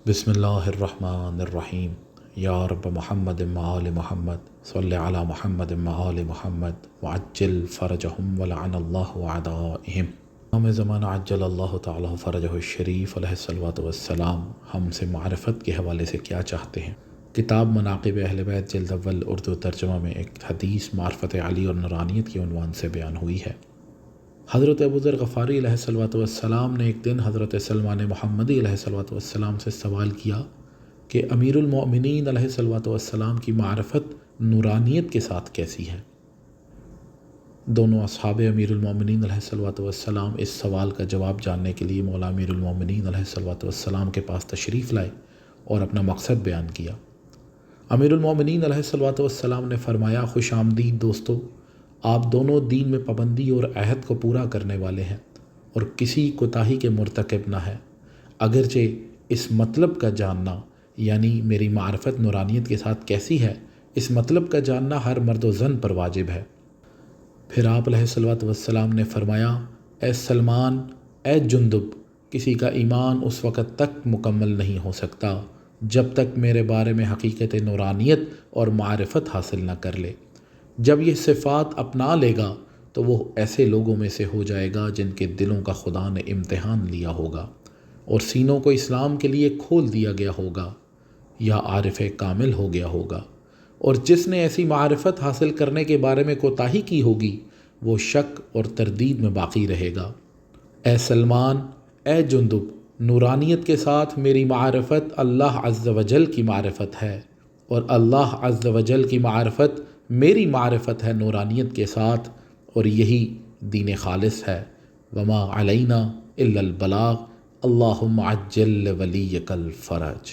بسم اللہ الرحمن الرحیم یا رب محمد آل محمد صلی علی محمد آل محمد وعجل فرجہم ولعن اللہ اعدائہم۔ امام زمانہ عجل اللہ تعالی فرجہ الشریف علیہ الصلوۃ والسلام ہم سے معرفت کے حوالے سے کیا چاہتے ہیں۔ کتاب مناقب اہل بیت جلد اول اردو ترجمہ میں ایک حدیث معرفت علی اور نورانیت کے عنوان سے بیان ہوئی ہے۔ حضرت ابوذر غفاری علیہ الصلوۃ والسلام نے ایک دن حضرت سلمان محمدی علیہ الصلوۃ والسلام سے سوال کیا کہ امیر المؤمنین علیہ الصلوۃ والسلام کی معرفت نورانیت کے ساتھ کیسی ہے؟ دونوں اصحاب امیر المؤمنین علیہ الصلوۃ والسلام اس سوال کا جواب جاننے کے لیے مولا امیر المؤمنین علیہ الصلوۃ والسلام کے پاس تشریف لائے اور اپنا مقصد بیان کیا۔ امیر المؤمنین علیہ الصلوۃ والسلام نے فرمایا، خوش آمدید دوستو، آپ دونوں دین میں پابندی اور عہد کو پورا کرنے والے ہیں اور کسی کوتاہی کے مرتکب نہ ہیں، اگرچہ اس مطلب کا جاننا یعنی میری معرفت نورانیت کے ساتھ کیسی ہے، اس مطلب کا جاننا ہر مرد و زن پر واجب ہے۔ پھر آپ علیہ الصلوۃ والسلام نے فرمایا، اے سلمان، اے جندب، کسی کا ایمان اس وقت تک مکمل نہیں ہو سکتا جب تک میرے بارے میں حقیقت نورانیت اور معرفت حاصل نہ کر لے۔ جب یہ صفات اپنا لے گا تو وہ ایسے لوگوں میں سے ہو جائے گا جن کے دلوں کا خدا نے امتحان لیا ہوگا اور سینوں کو اسلام کے لیے کھول دیا گیا ہوگا، یا عارف کامل ہو گیا ہوگا، اور جس نے ایسی معرفت حاصل کرنے کے بارے میں کوتاہی کی ہوگی وہ شک اور تردید میں باقی رہے گا۔ اے سلمان، اے جندب، نورانیت کے ساتھ میری معرفت اللہ عز و جل کی معرفت ہے، اور اللہ عز و جل کی معرفت میری معرفت ہے نورانیت کے ساتھ، اور یہی دین خالص ہے۔ وما علینا الا البلاغ، اللہم عجل ولیک الفرج۔